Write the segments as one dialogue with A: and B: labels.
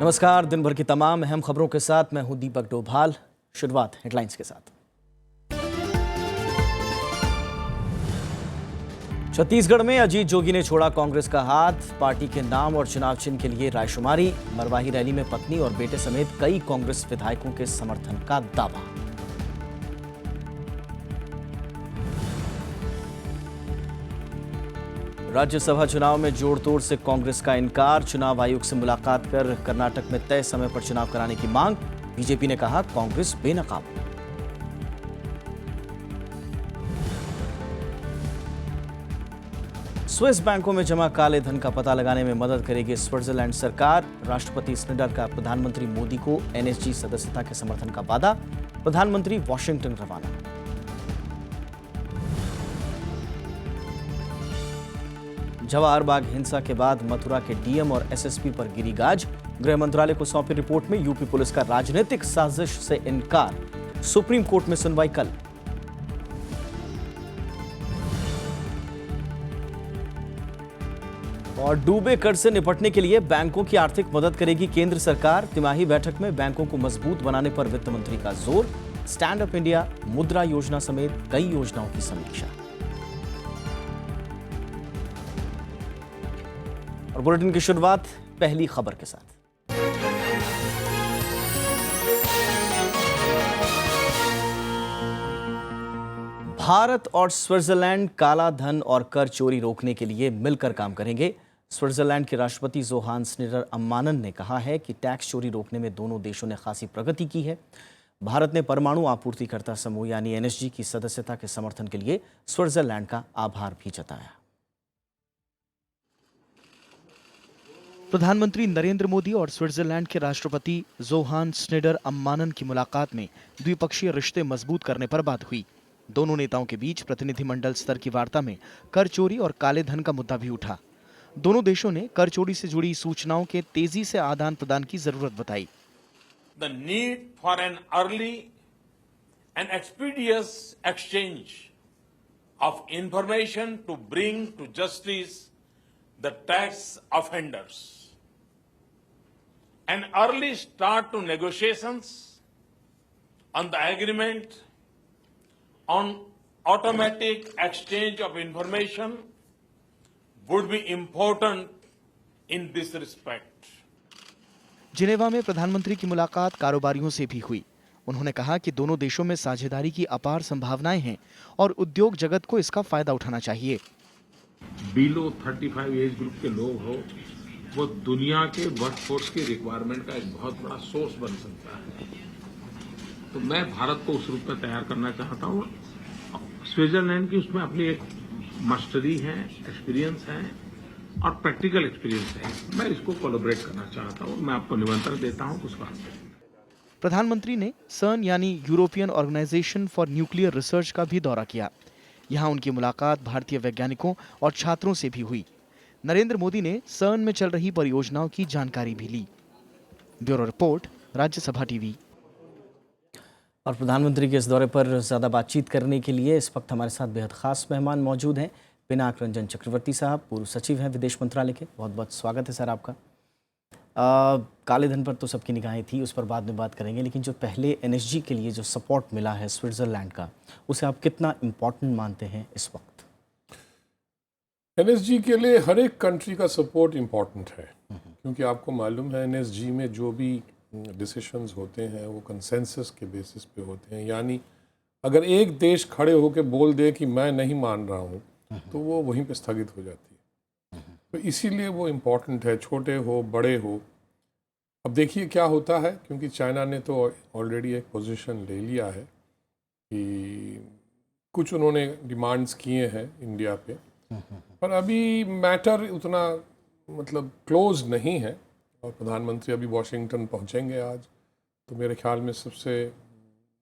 A: नमस्कार। दिन भर की तमाम अहम खबरों के साथ मैं हूं दीपक डोभाल। शुरुआत हेडलाइंस के साथ। छत्तीसगढ़ में अजीत जोगी ने छोड़ा कांग्रेस का हाथ। पार्टी के नाम और चुनाव चिन्ह के लिए रायशुमारी। मरवाही रैली में पत्नी और बेटे समेत कई कांग्रेस विधायकों के समर्थन का दावा। राज्यसभा चुनाव में जोड़तोड़ से कांग्रेस का इनकार। चुनाव आयोग से मुलाकात कर कर्नाटक में तय समय पर चुनाव कराने की मांग। बीजेपी ने कहा कांग्रेस बेनकाब। स्विस बैंकों में जमा काले धन का पता लगाने में मदद करेगी स्विट्जरलैंड सरकार। राष्ट्रपति स्नीडर का प्रधानमंत्री मोदी को एनएसजी सदस्यता के समर्थन का वादा। प्रधानमंत्री वॉशिंगटन रवाना। जवाहर बाग हिंसा के बाद मथुरा के डीएम और एसएसपी पर गिरी गाज। गृह मंत्रालय को सौंपी रिपोर्ट में यूपी पुलिस का राजनीतिक साजिश से इनकार। सुप्रीम कोर्ट में सुनवाई कल। और डूबे कर्ज से निपटने के लिए बैंकों की आर्थिक मदद करेगी केंद्र सरकार। तिमाही बैठक में बैंकों को मजबूत बनाने पर वित्त मंत्री का जोर। स्टैंड अप इंडिया, मुद्रा योजना समेत कई योजनाओं की समीक्षा। और बुलेटिन की शुरुआत पहली खबर के साथ। भारत और स्विट्जरलैंड काला धन और कर चोरी रोकने के लिए मिलकर काम करेंगे। स्विट्जरलैंड के राष्ट्रपति जोहान स्नीडर अम्मानन ने कहा है कि टैक्स चोरी रोकने में दोनों देशों ने खासी प्रगति की है। भारत ने परमाणु आपूर्तिकर्ता समूह यानी एनएसजी की सदस्यता के समर्थन के लिए स्विट्जरलैंड का आभार भी जताया। प्रधानमंत्री नरेंद्र मोदी और स्विट्जरलैंड के राष्ट्रपति जोहान स्नीडर अम्मानन की मुलाकात में द्विपक्षीय रिश्ते मजबूत करने पर बात हुई। दोनों नेताओं के बीच प्रतिनिधिमंडल स्तर की वार्ता में कर चोरी और काले धन का मुद्दा भी उठा। दोनों देशों ने कर चोरी से जुड़ी सूचनाओं के तेजी से आदान प्रदान की जरूरत बताई।
B: The need for an early and expeditious exchange of information to bring to justice the tax offenders. An early start to negotiations on the agreement on automatic exchange of information would be important in this respect.
A: Geneva में प्रधानमंत्री की मुलाकात कारोबारियों से भी हुई। उन्होंने कहा कि दोनों देशों में साझेदारी की अपार संभावनाएं हैं और उद्योग जगत को इसका फायदा उठाना चाहिए।
C: बिलो 35 एज ग्रुप के लोग हो, वो दुनिया के वर्कफोर्स की रिक्वायरमेंट का एक बहुत बड़ा सोर्स बन सकता है। तो मैं भारत को उस रूप में तैयार करना चाहता हूँ। स्विट्जरलैंड की उसमें अपनी एक मास्टरी है, एक्सपीरियंस है और प्रैक्टिकल एक्सपीरियंस है। मैं इसको कोलैबोरेट करना चाहता हूँ। मैं आपको निमंत्रण देता हूँ उस बात में।
A: प्रधानमंत्री ने सर्न यानी European Organization for Nuclear Research का भी दौरा किया। यहाँ उनकी मुलाकात भारतीय वैज्ञानिकों और छात्रों से भी हुई। नरेंद्र मोदी ने सर्न में चल रही परियोजनाओं की जानकारी भी ली। Bureau report, Rajya Sabha TV. और प्रधानमंत्री के इस दौरे पर ज़्यादा बातचीत करने के लिए इस वक्त हमारे साथ बेहद खास मेहमान मौजूद हैं। पिनाक रंजन चक्रवर्ती साहब, पूर्व सचिव हैं विदेश मंत्रालय के। बहुत बहुत स्वागत है सर आपका। काले धन पर तो सबकी निगाहें थी, उस पर बाद में बात करेंगे, लेकिन जो पहले एनएसजी के लिए जो सपोर्ट मिला है स्विट्जरलैंड का, उसे आप कितना इम्पोर्टेंट मानते हैं इस वक्त?
D: एनएसजी के लिए हर एक कंट्री का सपोर्ट इम्पॉर्टेंट है, क्योंकि आपको मालूम है एनएसजी में जो भी डिसीशंस होते हैं वो कंसेंसस के बेसिस पे होते हैं। यानी अगर एक देश खड़े होकर बोल दे कि मैं नहीं मान रहा हूँ तो वो वहीं पे स्थगित हो जाती है। तो इसीलिए वो इम्पॉर्टेंट है, छोटे हो बड़े हो। अब देखिए क्या होता है, क्योंकि चाइना ने तो ऑलरेडी एक पोजीशन ले लिया है कि कुछ उन्होंने डिमांड्स किए हैं इंडिया पे, पर अभी मैटर उतना मतलब क्लोज नहीं है। और प्रधानमंत्री अभी वॉशिंगटन पहुंचेंगे आज, तो मेरे ख्याल में सबसे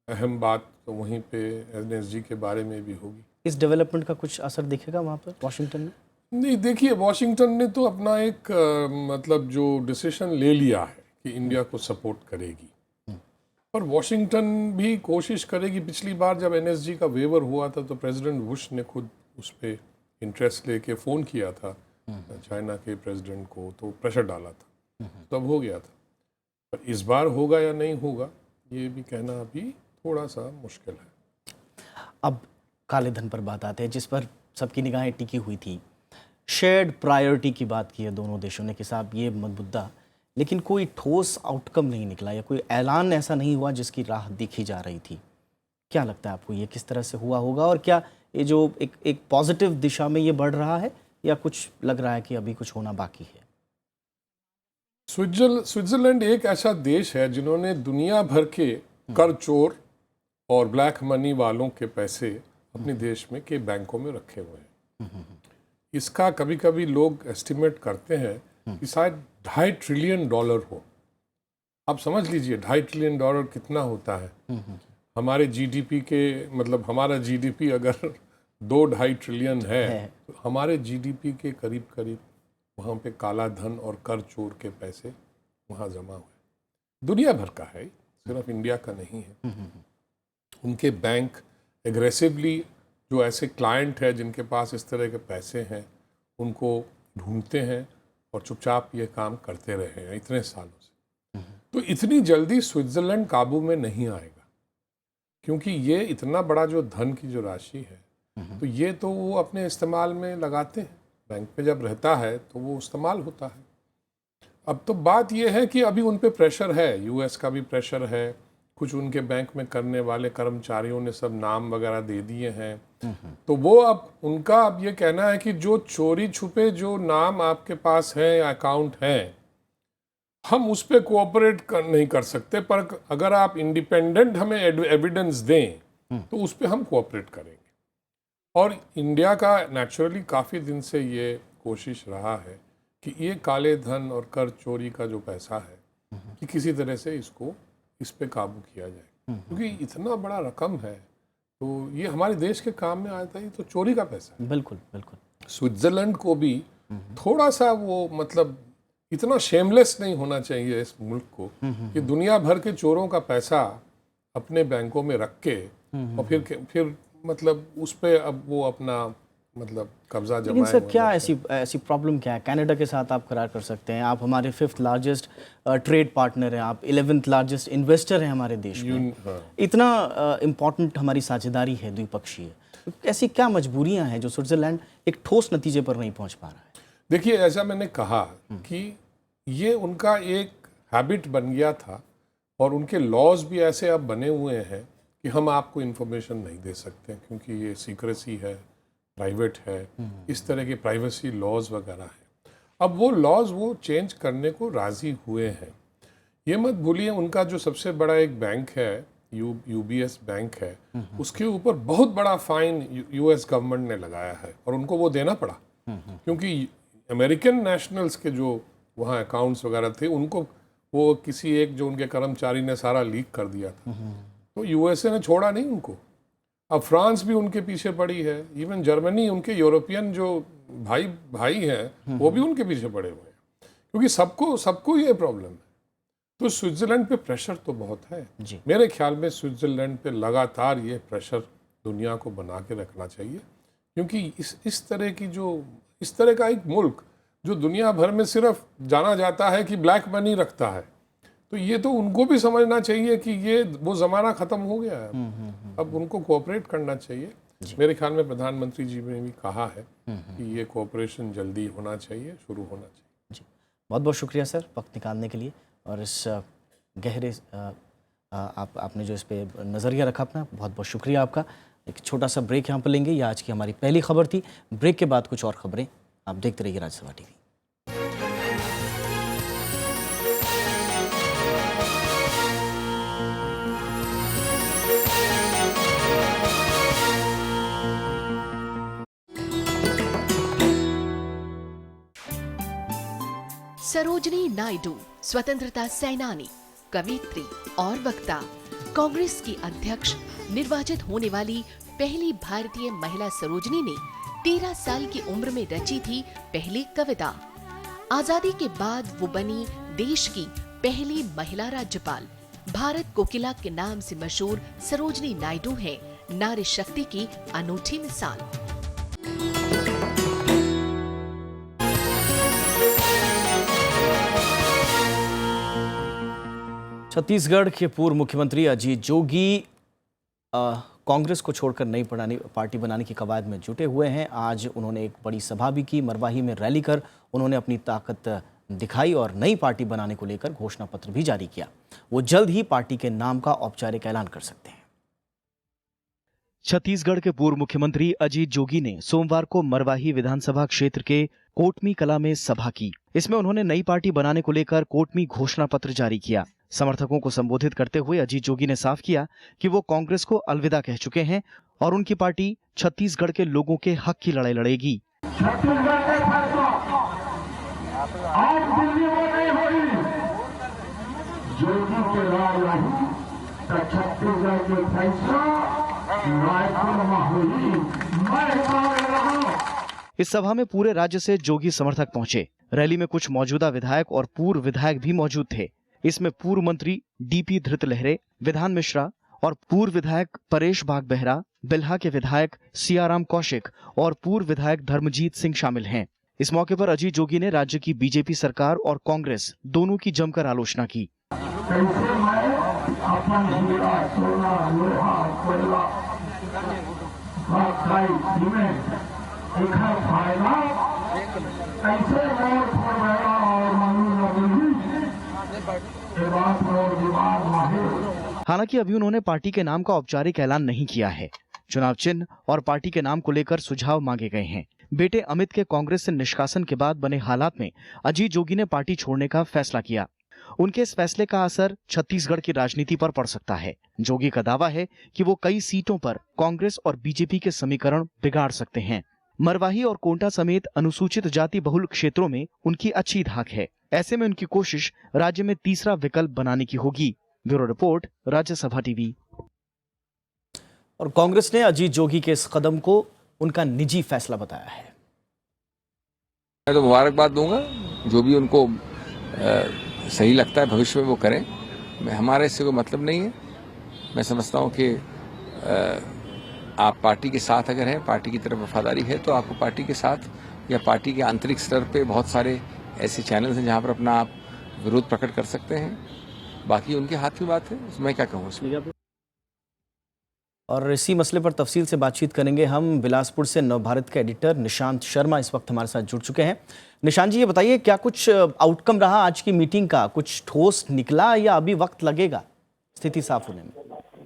D: अहम बात तो वहीं पे एनएसजी के बारे में भी होगी।
A: इस डेवलपमेंट का कुछ असर दिखेगा वहाँ पर वॉशिंगटन में?
D: नहीं, देखिए वॉशिंगटन ने तो अपना एक मतलब जो डिसीजन ले लिया है कि इंडिया को सपोर्ट करेगी, पर वॉशिंगटन भी कोशिश करेगी। पिछली बार जब एनएसजी का वेवर हुआ था तो प्रेसिडेंट बुश ने खुद उस पर इंटरेस्ट लेके फ़ोन किया था चाइना के प्रेसिडेंट को, तो प्रेशर डाला था, तब हो गया था। पर इस बार होगा या नहीं होगा ये भी कहना अभी थोड़ा सा मुश्किल है।
E: अब काले धन पर बात आते हैं, जिस पर सबकी निगाहें टिकी हुई थी। शेयर्ड प्रायोरिटी की बात की है दोनों देशों ने कि साहब ये मुद्दा, लेकिन कोई ठोस आउटकम नहीं निकला या कोई ऐलान ऐसा नहीं हुआ जिसकी राह दिखी जा रही थी। क्या लगता है आपको, ये किस तरह से हुआ होगा और क्या ये जो एक पॉजिटिव दिशा में ये बढ़ रहा है या कुछ लग रहा है कि अभी कुछ होना बाकी है?
D: स्विट्जरलैंड एक ऐसा देश है जिन्होंने दुनिया भर के कर चोर और ब्लैक मनी वालों के पैसे अपने देश में के बैंकों में रखे हुए हैं। इसका कभी कभी लोग एस्टिमेट करते हैं कि शायद $2.5 ट्रिलियन हो। आप समझ लीजिए $2.5 ट्रिलियन कितना होता है। हमारे जीडीपी के मतलब हमारा जीडीपी अगर 2-2.5 ट्रिलियन है तो हमारे जीडीपी के करीब करीब वहाँ पे काला धन और कर चोर के पैसे वहाँ जमा हुए। दुनिया भर का है, सिर्फ इंडिया का नहीं है। उनके बैंक एग्रेसिवली जो ऐसे क्लाइंट है जिनके पास इस तरह के पैसे हैं उनको ढूंढते हैं और चुपचाप ये काम करते रहे हैं इतने सालों से। तो इतनी जल्दी स्विट्जरलैंड काबू में नहीं आएगा, क्योंकि ये इतना बड़ा जो धन की जो राशि है तो ये तो वो अपने इस्तेमाल में लगाते हैं। बैंक में जब रहता है तो वो इस्तेमाल होता है। अब तो बात ये है कि अभी उन पे प्रेशर है, यूएस का भी प्रेशर है। कुछ उनके बैंक में करने वाले कर्मचारियों ने सब नाम वगैरह दे दिए हैं। तो वो अब उनका अब ये कहना है कि जो चोरी छुपे जो नाम आपके पास हैं या अकाउंट हैं, हम उस पर कोऑपरेट नहीं कर सकते, पर अगर आप इंडिपेंडेंट हमें एविडेंस दें तो उस पर हम कोऑपरेट करेंगे। और इंडिया का नेचुरली काफ़ी दिन से ये कोशिश रहा है कि ये काले धन और कर चोरी का जो पैसा है कि किसी तरह से इस पे काबू किया जाए, क्योंकि इतना बड़ा रकम है तो ये हमारे देश के काम में आता है। तो चोरी का पैसा है।
E: बिल्कुल बिल्कुल।
D: स्विट्जरलैंड को भी थोड़ा सा वो मतलब इतना शेमलेस नहीं होना चाहिए इस मुल्क को कि दुनिया भर के चोरों का पैसा अपने बैंकों में रख के और फिर मतलब उस पे अब वो अपना मतलब कब्जा जमाए।
E: लेकिन सर क्या ऐसी प्रॉब्लम क्या है? कनाडा के साथ आप करार कर सकते हैं, आप हमारे 5th लार्जेस्ट ट्रेड पार्टनर हैं, आप 11th लार्जेस्ट इन्वेस्टर हैं हमारे देश में। इतना इम्पोर्टेंट हमारी साझेदारी है द्विपक्षीय। ऐसी क्या मजबूरियां हैं जो स्विट्जरलैंड एक ठोस नतीजे पर नहीं पहुंच पा रहा है?
D: देखिए, ऐसा मैंने कहा कि ये उनका एक हैबिट बन गया था और उनके लॉज भी ऐसे अब बने हुए हैं कि हम आपको इन्फॉर्मेशन नहीं दे सकते क्योंकि ये सीक्रेसी है, प्राइवेट है, इस तरह के प्राइवेसी लॉज वगैरह हैं। अब वो लॉज वो चेंज करने को राज़ी हुए हैं। ये मत भूलिए उनका जो सबसे बड़ा एक बैंक है यूबीएस बैंक है, उसके ऊपर बहुत बड़ा फाइन यूएस गवर्नमेंट ने लगाया है और उनको वो देना पड़ा क्योंकि अमेरिकन नेशनल्स के जो वहाँ अकाउंट्स वगैरह थे उनको वो किसी एक जो उनके कर्मचारी ने सारा लीक कर दिया था। तो यूएसए ने छोड़ा नहीं उनको। अब फ्रांस भी उनके पीछे पड़ी है, इवन जर्मनी, उनके यूरोपियन जो भाई हैं वो भी उनके पीछे पड़े हुए हैं, क्योंकि सबको ये प्रॉब्लम है। तो स्विट्जरलैंड पे प्रेशर तो बहुत है। मेरे ख्याल में स्विट्जरलैंड पे लगातार ये प्रेशर दुनिया को बना के रखना चाहिए, क्योंकि इस तरह का एक मुल्क जो दुनिया भर में सिर्फ जाना जाता है कि ब्लैक मनी रखता है, तो ये तो उनको भी समझना चाहिए कि ये वो ज़माना ख़त्म हो गया है। अब उनको कोऑपरेट करना चाहिए। मेरे ख्याल में प्रधानमंत्री जी ने भी कहा है कि ये कोऑपरेशन जल्दी होना चाहिए, शुरू होना चाहिए।
E: जी, बहुत बहुत शुक्रिया सर वक्त निकालने के लिए और इस गहरे आपने जो इस पे नज़रिया रखा अपना, बहुत बहुत शुक्रिया आपका। एक छोटा सा ब्रेक यहाँ पर लेंगे। ये आज की हमारी पहली खबर थी। ब्रेक के बाद कुछ और खबरें आप देखते रहिए राज्यसभा टीवी।
F: सरोजनी नायडू स्वतंत्रता सेनानी, कवयित्री और वक्ता, कांग्रेस की अध्यक्ष निर्वाचित होने वाली पहली भारतीय महिला सरोजनी ने 13 साल की उम्र में रची थी पहली कविता। आजादी के बाद वो बनी देश की पहली महिला राज्यपाल। भारत कोकिला के नाम से मशहूर सरोजनी नायडू है नारी शक्ति की अनूठी मिसाल।
E: छत्तीसगढ़ के पूर्व मुख्यमंत्री अजीत जोगी कांग्रेस को छोड़कर नई पार्टी बनाने की कवायद में जुटे हुए हैं। आज उन्होंने एक बड़ी सभा भी की। मरवाही में रैली कर उन्होंने अपनी ताकत दिखाई और नई पार्टी बनाने को लेकर घोषणा पत्र भी जारी किया। वो जल्द ही पार्टी के नाम का औपचारिक ऐलान कर सकते हैं।
A: छत्तीसगढ़ के पूर्व मुख्यमंत्री अजीत जोगी ने सोमवार को मरवाही विधानसभा क्षेत्र के कोटमी कला में सभा की। इसमें उन्होंने नई पार्टी बनाने को लेकर कोटमी घोषणा पत्र जारी किया। समर्थकों को संबोधित करते हुए अजीत जोगी ने साफ किया कि वो कांग्रेस को अलविदा कह चुके हैं और उनकी पार्टी छत्तीसगढ़ के लोगों के हक की लड़ाई लड़ेगी।
G: छत्तीसगढ़ के फैसला आज दिल्ली में नहीं हुई, जोगी के राय रही तो छत्तीसगढ़ के फैसला रायपुर में हुई। मैं
A: इस सभा में पूरे राज्य से जोगी समर्थक पहुंचे। रैली में कुछ मौजूदा विधायक और पूर्व विधायक भी मौजूद थे। इसमें पूर्व मंत्री डीपी धृतलहरे, विधान मिश्रा और पूर्व विधायक परेश बाग बेहरा, बिल्हा के विधायक सियाराम कौशिक और पूर्व विधायक धर्मजीत सिंह शामिल हैं। इस मौके पर अजीत जोगी ने राज्य की बीजेपी सरकार और कांग्रेस दोनों की जमकर आलोचना की। हालांकि अभी उन्होंने पार्टी के नाम का औपचारिक ऐलान नहीं किया है। चुनाव चिन्ह और पार्टी के नाम को लेकर सुझाव मांगे गए हैं। बेटे अमित के कांग्रेस से निष्कासन के बाद बने हालात में अजीत जोगी ने पार्टी छोड़ने का फैसला किया। उनके इस फैसले का असर छत्तीसगढ़ की राजनीति पर पड़ सकता है। जोगी का दावा है कि वो कई सीटों पर कांग्रेस और बीजेपी के समीकरण बिगाड़ सकते हैं। मरवाही और कोंटा समेत अनुसूचित जाति बहुल क्षेत्रों में उनकी अच्छी धाक है। ऐसे में उनकी कोशिश राज्य में तीसरा विकल्प बनाने की होगी। Bureau report, Rajya Sabha TV.
E: और कांग्रेस ने अजीत जोगी के इस कदम को उनका निजी फैसला बताया है।
H: मैं तो मुबारकबाद दूंगा, जो भी उनको सही लगता है भविष्य में वो करें। हमारे इससे कोई मतलब नहीं है। मैं समझता हूं कि आप पार्टी के साथ अगर हैं, पार्टी की तरफ वफादारी है, तो आपको पार्टी के साथ या पार्टी के आंतरिक स्तर पे बहुत सारे ऐसे चैनल्स हैं जहां पर अपना आप विरोध प्रकट कर सकते हैं। बाकी उनके हाथ की बात है, मैं क्या कहूँ उसमें।
E: और इसी मसले पर तफसील से बातचीत करेंगे हम। बिलासपुर से नवभारत के एडिटर निशांत शर्मा इस वक्त हमारे साथ जुड़ चुके हैं। निशांत जी, ये बताइए, क्या कुछ आउटकम रहा आज की मीटिंग का? कुछ ठोस निकला या अभी वक्त लगेगा स्थिति साफ होने में?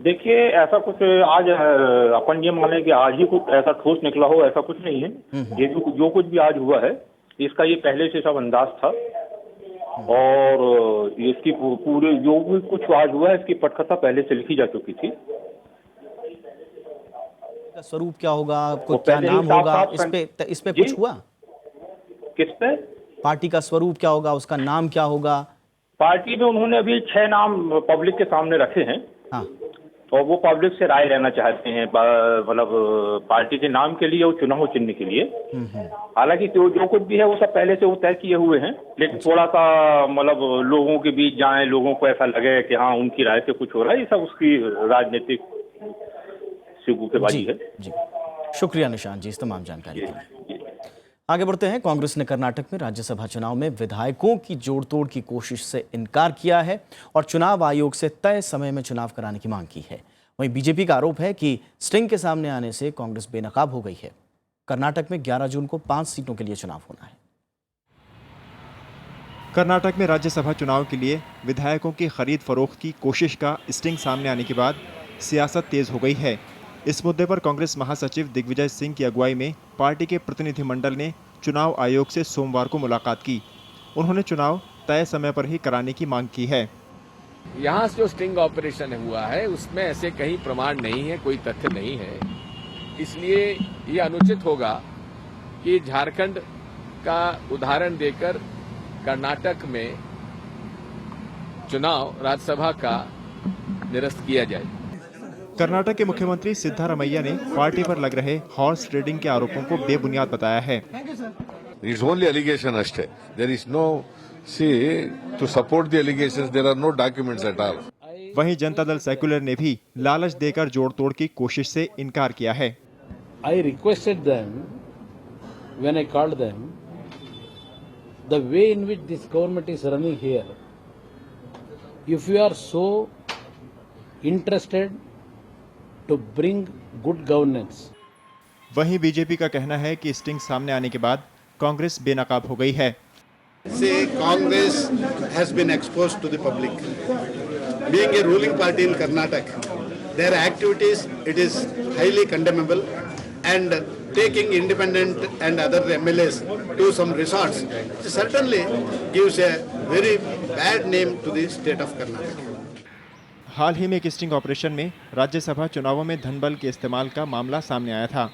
I: देखिए, ऐसा कुछ आज अपन ये माने कि आज ही कुछ ऐसा ठोस निकला हो, ऐसा कुछ नहीं है। ये जो कुछ भी आज हुआ है, इसका ये पहले से सब अंदाज था और इसकी पूरे जो भी कुछ आज हुआ है, इसकी पटकथा पहले से लिखी जा चुकी थी।
E: स्वरूप क्या होगा, आपको क्या नाम होगा, इस पे कुछ हुआ?
I: किस पे?
E: पार्टी का स्वरूप क्या होगा, उसका नाम क्या होगा?
I: पार्टी में उन्होंने अभी 6 नाम पब्लिक के सामने रखे हैं।
E: हाँ।
I: और वो पब्लिक से राय लेना चाहते हैं, मतलब पार्टी के नाम के लिए और चुनाव चिन्ह के लिए। हालांकि जो कुछ भी है वो सब पहले से वो तय किए हुए हैं, लेकिन थोड़ा सा मतलब लोगों के बीच जाएं, लोगों को ऐसा लगे कि हाँ उनकी राय से कुछ हो रहा है, ये सब उसकी राजनीतिक सिगुकेबाजी है।
E: जी, शुक्रिया निशांत जी इस तमाम जानकारी के लिए। आगे बढ़ते हैं। कांग्रेस ने कर्नाटक में राज्यसभा चुनाव में विधायकों की जोड़तोड़ की कोशिश से इनकार किया है और चुनाव आयोग से तय समय में चुनाव कराने की मांग की है। वहीं बीजेपी का आरोप है कि स्टिंग के सामने आने से कांग्रेस बेनकाब हो गई है। कर्नाटक में 11 जून को 5 सीटों के लिए चुनाव होना है।
J: कर्नाटक में राज्यसभा चुनाव के लिए विधायकों की खरीद फरोख्त की कोशिश का स्टिंग सामने आने के बाद सियासत तेज हो गई है। इस मुद्दे पर कांग्रेस महासचिव दिग्विजय सिंह की अगुवाई में पार्टी के प्रतिनिधिमंडल ने चुनाव आयोग से सोमवार को मुलाकात की। उन्होंने चुनाव तय समय पर ही कराने की मांग की है।
H: यहाँ जो स्टिंग ऑपरेशन हुआ है उसमें ऐसे कहीं प्रमाण नहीं है, कोई तथ्य नहीं है। इसलिए ये अनुचित होगा कि झारखंड का उदाहरण देकर कर्नाटक में चुनाव राज्यसभा का निरस्त किया जाए।
J: कर्नाटक के मुख्यमंत्री सिद्धारमैया ने पार्टी पर लग रहे हॉर्स ट्रेडिंग के आरोपों को बेबुनियाद बताया है।
K: It's only allegation ashte. There is no, see, to support the allegations, there are no documents at all.
J: वहीं जनता दल सेक्युलर ने भी लालच देकर जोड़ तोड़ की कोशिश से इनकार किया है।
L: I requested them, when I called them, the way in which this government is running here, if you are so interested to bring good governance,
J: वहीं बीजेपी का कहना है कि स्टिंग सामने आने के बाद कांग्रेस बेनकाब हो गई है।
M: Say Congress has been exposed to the public. Being a ruling party in Karnataka, their activities, it is highly condemnable, and taking independent and other MLAs to some resorts certainly gives a very bad name to the state of Karnataka.
J: हाल ही में एक sting operation में राज्यसभा चुनावों में धनबल के इस्तेमाल का मामला सामने आया था।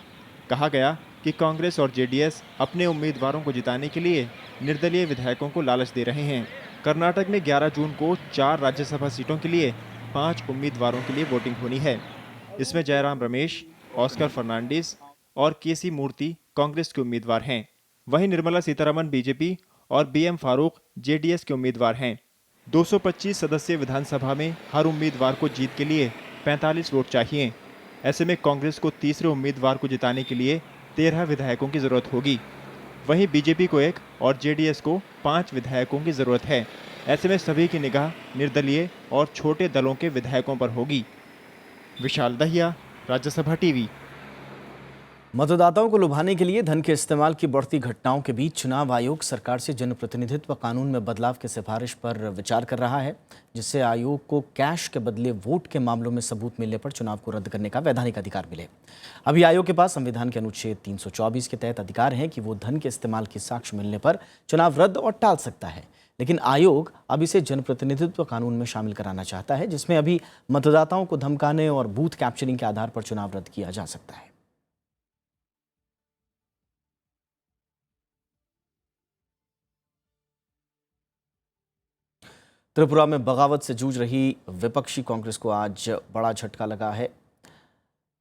J: कहा गया कि कांग्रेस और जेडीएस अपने उम्मीदवारों को जिताने के लिए निर्दलीय विधायकों को लालच दे रहे हैं। कर्नाटक में 11 जून को 4 राज्यसभा सीटों के लिए 5 उम्मीदवारों के लिए वोटिंग होनी है। इसमें जयराम रमेश, ऑस्कर फर्नांडिस और केसी मूर्ति कांग्रेस के उम्मीदवार हैं। वहीं निर्मला सीतारमण बीजेपी और बीएम फारूक जेडीएस के उम्मीदवार हैं। 225 सदस्यीय विधानसभा में हर उम्मीदवार को जीत के लिए 45 वोट चाहिए। ऐसे में कांग्रेस को तीसरे उम्मीदवार को जिताने के लिए 13 विधायकों की जरूरत होगी। वहीं बीजेपी को 1 और जेडीएस को 5 विधायकों की जरूरत है। ऐसे में सभी की निगाह निर्दलीय और छोटे दलों के विधायकों पर होगी। विशाल दहिया, राज्यसभा टीवी।
E: मतदाताओं को लुभाने के लिए धन के इस्तेमाल की बढ़ती घटनाओं के बीच चुनाव आयोग सरकार से जनप्रतिनिधित्व कानून में बदलाव की सिफारिश पर विचार कर रहा है, जिससे आयोग को कैश के बदले वोट के मामलों में सबूत मिलने पर चुनाव को रद्द करने का वैधानिक अधिकार मिले। अभी आयोग के पास संविधान के अनुच्छेद 324 के तहत अधिकार है कि वो धन के इस्तेमाल की साक्ष्य मिलने पर चुनाव रद्द और टाल सकता है, लेकिन आयोग अब इसे जनप्रतिनिधित्व कानून में शामिल कराना चाहता है, जिसमें अभी मतदाताओं को धमकाने और बूथ कैप्चरिंग के आधार पर चुनाव रद्द किया जा सकता है। त्रिपुरा में बगावत से जूझ रही विपक्षी कांग्रेस को आज बड़ा झटका लगा है।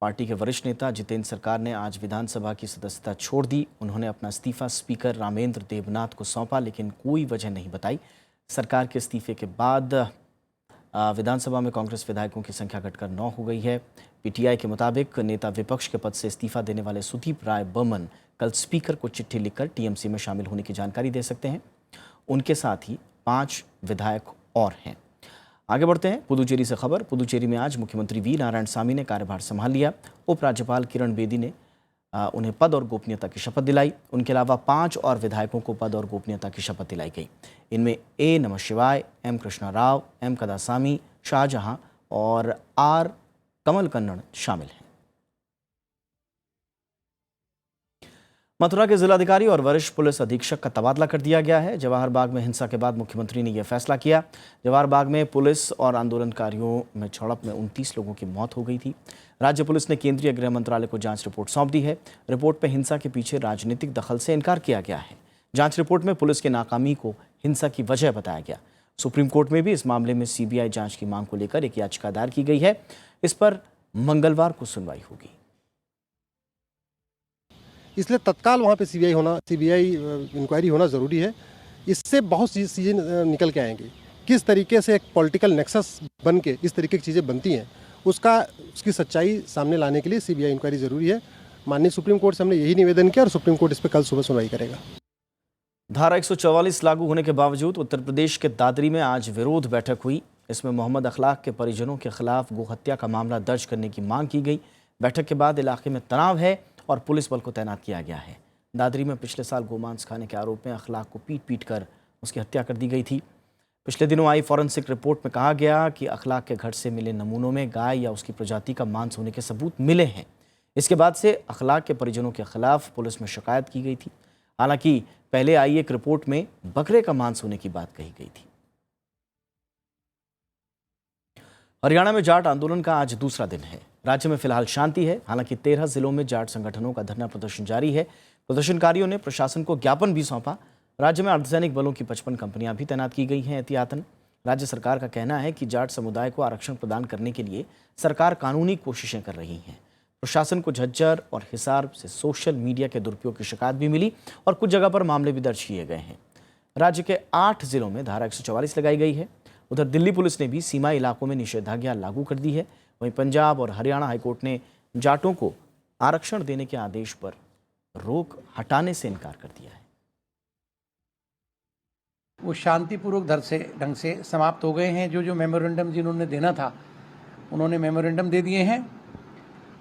E: पार्टी के वरिष्ठ नेता जितेंद्र सरकार ने आज विधानसभा की सदस्यता छोड़ दी। उन्होंने अपना इस्तीफा स्पीकर रामेंद्र देवनाथ को सौंपा, लेकिन कोई वजह नहीं बताई। सरकार के इस्तीफे के बाद विधानसभा में कांग्रेस विधायकों की संख्या घटकर 9 हो गई है। पीटीआई के मुताबिक नेता विपक्ष के पद से इस्तीफा देने वाले सुदीप राय बर्मन कल स्पीकर को चिट्ठी लिखकर टीएमसी में शामिल होने की जानकारी दे सकते हैं। उनके साथ ही 5 विधायक और हैं। आगे बढ़ते हैं पुदुचेरी से खबर। पुदुचेरी में आज मुख्यमंत्री वी नारायणसामी ने कार्यभार संभाल लिया। उपराज्यपाल किरण बेदी ने उन्हें पद और गोपनीयता की शपथ दिलाई। उनके अलावा 5 और विधायकों को पद और गोपनीयता की शपथ दिलाई गई। इनमें ए नमः शिवाय, एम कृष्णा राव, एम कदासामी, शाहजहां और आर कमल कन्नड़ शामिल हैं। मथुरा के जिलाधिकारी और वरिष्ठ पुलिस अधीक्षक का तबादला कर दिया गया है। जवाहर बाग में हिंसा के बाद मुख्यमंत्री ने यह फैसला किया। जवाहर बाग में पुलिस और आंदोलनकारियों में झड़प में 29 लोगों की मौत हो गई थी। राज्य पुलिस ने केंद्रीय गृह मंत्रालय को जांच रिपोर्ट सौंप दी है। रिपोर्ट में हिंसा के पीछे राजनीतिक दखल से इनकार किया गया है। जांच रिपोर्ट में पुलिस की नाकामी को हिंसा की वजह बताया गया। सुप्रीम कोर्ट में भी इस मामले में सीबीआई जांच की मांग को लेकर एक याचिका दायर की गई है। इस पर मंगलवार को सुनवाई होगी।
N: इसलिए तत्काल वहाँ पे सीबीआई इंक्वायरी होना ज़रूरी है। इससे बहुत सी चीज़ें निकल के आएंगी। किस तरीके से एक पॉलिटिकल नेक्सस बन के इस तरीके की चीज़ें बनती हैं, उसकी सच्चाई सामने लाने के लिए सीबीआई इंक्वायरी ज़रूरी है। माननीय सुप्रीम कोर्ट से हमने यही निवेदन किया और सुप्रीम कोर्ट इस पर कल सुबह सुनवाई करेगा।
E: धारा 144 लागू होने के बावजूद उत्तर प्रदेश के दादरी में आज विरोध बैठक हुई। इसमें मोहम्मद अखलाक के परिजनों के खिलाफ गोहत्या का मामला दर्ज करने की मांग की गई। बैठक के बाद इलाके में तनाव है और पुलिस बल को तैनात किया गया है। दादरी में पिछले साल गोमांस खाने के आरोप में अखलाक को पीट कर उसकी हत्या कर दी गई थी। पिछले दिनों आई फॉरेंसिक रिपोर्ट में कहा गया कि अखलाक के घर से मिले नमूनों में गाय या उसकी प्रजाति का मांस होने के सबूत मिले हैं। इसके बाद से अखलाक के परिजनों के खिलाफ पुलिस में शिकायत की गई थी। हालांकि पहले आई एक रिपोर्ट में बकरे का मांस होने की बात कही गई थी। हरियाणा में जाट आंदोलन का आज दूसरा दिन है। राज्य में फिलहाल शांति है। हालांकि 13 जिलों में जाट संगठनों का धरना प्रदर्शन जारी है। प्रदर्शनकारियों ने प्रशासन को ज्ञापन भी सौंपा। राज्य में अर्धसैनिक बलों की 55 कंपनियां भी तैनात की गई हैं एहतियातन। राज्य सरकार का कहना है कि जाट समुदाय को आरक्षण प्रदान करने के लिए सरकार कानूनी कोशिशें कर रही है। प्रशासन को झज्जर और हिसार से सोशल मीडिया के दुरुपयोग की शिकायत भी मिली और कुछ जगह पर मामले भी दर्ज किए गए हैं। राज्य के 8 जिलों में धारा 144 लगाई गई है। उधर दिल्ली पुलिस ने भी सीमा इलाकों में निषेधाज्ञा लागू कर दी है। वहीं पंजाब और हरियाणा हाईकोर्ट ने जाटों को आरक्षण देने के आदेश पर रोक हटाने से इनकार कर दिया है।
L: वो शांतिपूर्वक ढंग से समाप्त हो गए हैं। जो मेमोरेंडम जिन्होंने देना था उन्होंने मेमोरेंडम दे दिए हैं,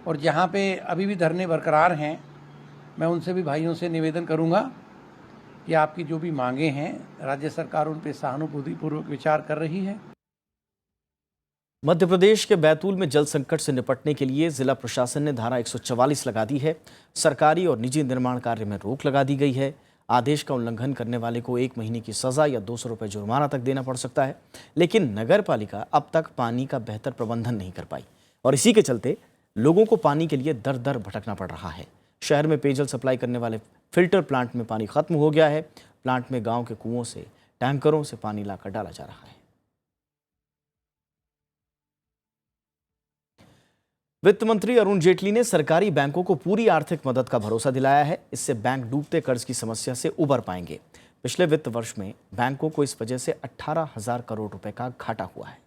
L: और जहाँ पे अभी भी धरने बरकरार हैं, मैं उनसे भी भाइयों से निवेदन करूँगा कि आपकी जो भी मांगे हैं राज्य सरकार उन पे सहानुभूतिपूर्वक विचार कर रही है।
E: मध्य प्रदेश के बैतूल में जल संकट से निपटने के लिए जिला प्रशासन ने धारा 144 लगा दी है। सरकारी और निजी निर्माण कार्य में रोक लगा दी गई है। आदेश का उल्लंघन करने वाले को 1 महीने की सजा या 200 रुपये जुर्माना तक देना पड़ सकता है। लेकिन नगर पालिका अब तक पानी का बेहतर प्रबंधन नहीं कर पाई और इसी के चलते लोगों को पानी के लिए दर दर भटकना पड़ रहा है। शहर में पेयजल सप्लाई करने वाले फिल्टर प्लांट में पानी खत्म हो गया है। प्लांट में गांव के कुओं से टैंकरों से पानी लाकर डाला जा रहा है। वित्त मंत्री अरुण जेटली ने सरकारी बैंकों को पूरी आर्थिक मदद का भरोसा दिलाया है। इससे बैंक डूबते कर्ज की समस्या से उबर पाएंगे। पिछले वित्त वर्ष में बैंकों को इस वजह से 18,000 करोड़ रुपए का घाटा हुआ है।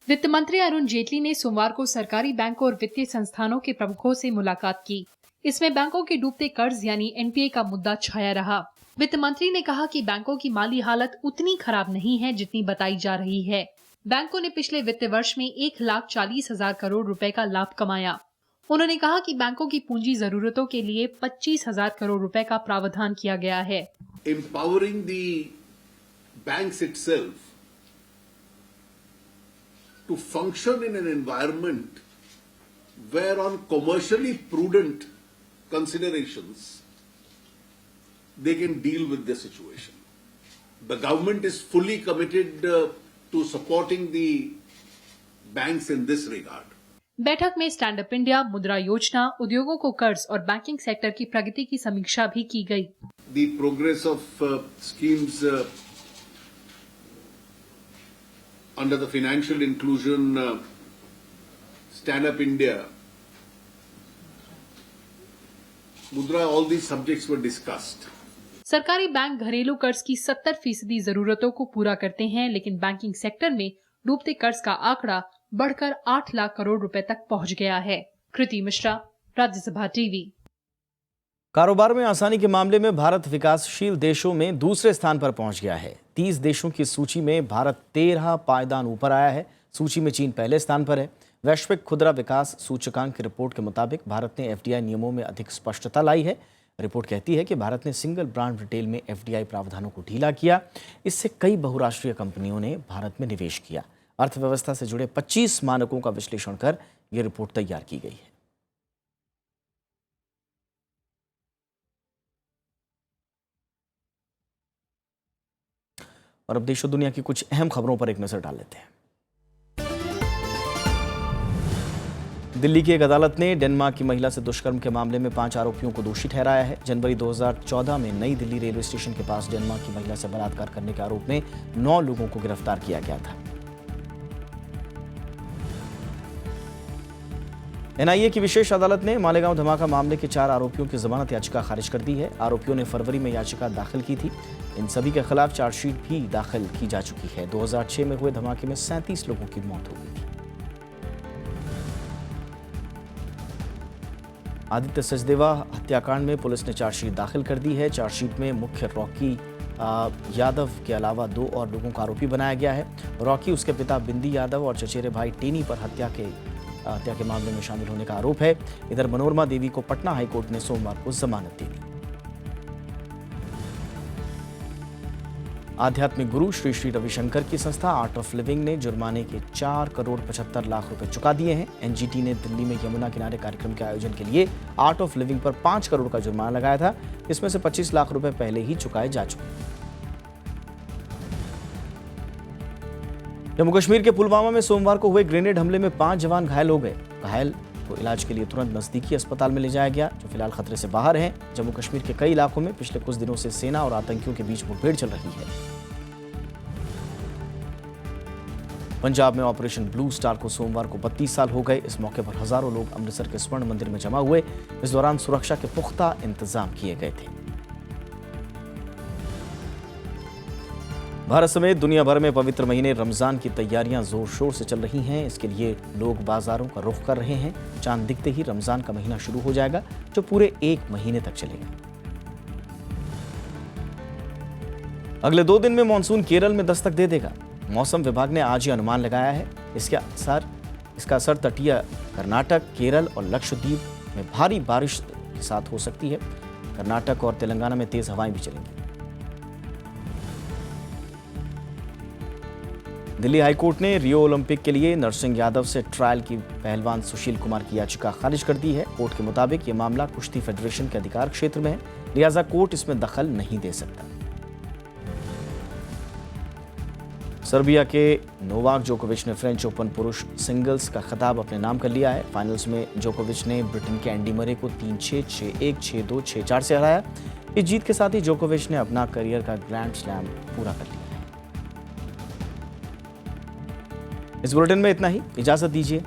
O: वित्त मंत्री अरुण जेटली ने सोमवार को सरकारी बैंकों और वित्तीय संस्थानों के प्रमुखों से मुलाकात की। इसमें बैंकों के डूबते कर्ज यानी एनपीए का मुद्दा छाया रहा। वित्त मंत्री ने कहा कि बैंकों की माली हालत उतनी खराब नहीं है जितनी बताई जा रही है। बैंकों ने पिछले वित्त वर्ष में 1,40,000 करोड़ रुपए का लाभ कमाया। उन्होंने कहा कि बैंकों की पूंजी जरूरतों के लिए 25,000 करोड़ रुपए का प्रावधान किया गया है।
P: Empowering the banks itself to function in an environment where on commercially prudent considerations they can deal with the situation. The government is fully committed to supporting the banks in this regard.
O: बैठक में stand up India, मुद्रा योजना, उद्योगों को कर्ज और banking sector की प्रगति की समीक्षा भी की गई।
P: The progress of schemes under the financial inclusion stand up India, Mudra, all these subjects were discussed.
O: सरकारी बैंक घरेलू कर्ज की 70% जरूरतों को पूरा करते हैं, लेकिन बैंकिंग सेक्टर में डूबते कर्ज का आंकड़ा बढ़कर 8 लाख करोड़ रुपए तक पहुंच गया है। कृति मिश्रा, राज्यसभा टीवी।
E: कारोबार में आसानी के मामले में भारत विकासशील देशों में दूसरे स्थान पर पहुंच गया है। 30 देशों की सूची में भारत 13 पायदान ऊपर आया है। सूची में चीन पहले स्थान पर है। वैश्विक खुदरा विकास सूचकांक की रिपोर्ट के मुताबिक भारत ने एफडीआई नियमों में अधिक स्पष्टता लाई है। रिपोर्ट कहती है कि भारत ने सिंगल ब्रांड रिटेल में एफडीआई प्रावधानों को ढीला किया। इससे कई बहुराष्ट्रीय कंपनियों ने भारत में निवेश किया। अर्थव्यवस्था से जुड़े 25 मानकों का विश्लेषण कर यह रिपोर्ट तैयार की गई है। और अब देश और दुनिया की कुछ अहम खबरों पर एक नजर डाल लेते हैं। दिल्ली की एक अदालत ने डेनमार्क की महिला से दुष्कर्म के मामले में 5 आरोपियों को दोषी ठहराया है। जनवरी 2014 में नई दिल्ली रेलवे स्टेशन के पास डेनमार्क की महिला से बलात्कार करने के आरोप में 9 लोगों को गिरफ्तार किया गया था। एनआईए की विशेष अदालत ने मालेगांव धमाका मामले के 4 आरोपियों की जमानत याचिका खारिज कर दी है। आरोपियों ने फरवरी में याचिका दाखिल की थी। इन सभी के खिलाफ चार्जशीट भी दाखिल की जा चुकी है। 2006 में हुए धमाके में 37 लोगों की मौत हो गई थी। आदित्य सचदेवा हत्याकांड में पुलिस ने चार्जशीट दाखिल कर दी है। चार्जशीट में मुख्य रॉकी यादव के अलावा 2 और लोगों को आरोपी बनाया गया है। रॉकी, उसके पिता बिंदी यादव और चचेरे भाई टेनी पर हत्या के मामले में शामिल होने का आरोप है। इधर मनोरमा देवी को पटना हाईकोर्ट ने सोमवार को जमानत दे दी। आध्यात्मिक गुरु श्री श्री रविशंकर की संस्था आर्ट ऑफ लिविंग ने जुर्माने के 4 करोड़ 75 लाख रुपए चुका दिए हैं। एनजीटी ने दिल्ली में यमुना किनारे कार्यक्रम के आयोजन के लिए आर्ट ऑफ लिविंग पर 5 करोड़ का जुर्माना लगाया था। इसमें से 25 लाख रुपए पहले ही चुकाए जा चुके हैं। जम्मू कश्मीर के पुलवामा में सोमवार को हुए ग्रेनेड हमले में 5 जवान घायल हो गए। घायल को इलाज के लिए तुरंत नजदीकी अस्पताल में ले जाया गया, जो फिलहाल खतरे से बाहर हैं। जम्मू कश्मीर के कई इलाकों में पिछले कुछ दिनों से सेना और आतंकियों के बीच मुठभेड़ चल रही है। पंजाब में ऑपरेशन ब्लू स्टार को सोमवार को 32 साल हो गए। इस मौके पर हजारों लोग अमृतसर के स्वर्ण मंदिर में जमा हुए। इस दौरान सुरक्षा के पुख्ता इंतजाम किए गए थे। भारत समेत दुनिया भर में पवित्र महीने रमजान की तैयारियां जोर शोर से चल रही हैं। इसके लिए लोग बाजारों का रुख कर रहे हैं। चांद दिखते ही रमजान का महीना शुरू हो जाएगा, जो पूरे 1 महीने तक चलेगा। अगले 2 दिन में मानसून केरल में दस्तक दे देगा। मौसम विभाग ने आज ये अनुमान लगाया है। इसका असर तटीय कर्नाटक, केरल और लक्षद्वीप में भारी बारिश के साथ हो सकती है। कर्नाटक और तेलंगाना में तेज हवाएं भी चलेंगी। दिल्ली हाईकोर्ट ने रियो ओलंपिक के लिए नरसिंह यादव से ट्रायल की पहलवान सुशील कुमार की याचिका खारिज कर दी है। कोर्ट के मुताबिक ये मामला कुश्ती फेडरेशन के अधिकार क्षेत्र में है, लिहाजा कोर्ट इसमें दखल नहीं दे सकता। सर्बिया के नोवाक जोकोविच ने फ्रेंच ओपन पुरुष सिंगल्स का खिताब अपने नाम कर लिया है। फाइनल्स में जोकोविच ने ब्रिटेन के एंडी मरे को 3-6, 6-1, 6-2, 6-4 से हराया। इस जीत के साथ ही जोकोविच ने अपना करियर का ग्रैंड स्लैम पूरा कर लिया। इस बुलेटिन में इतना ही, इजाजत दीजिए।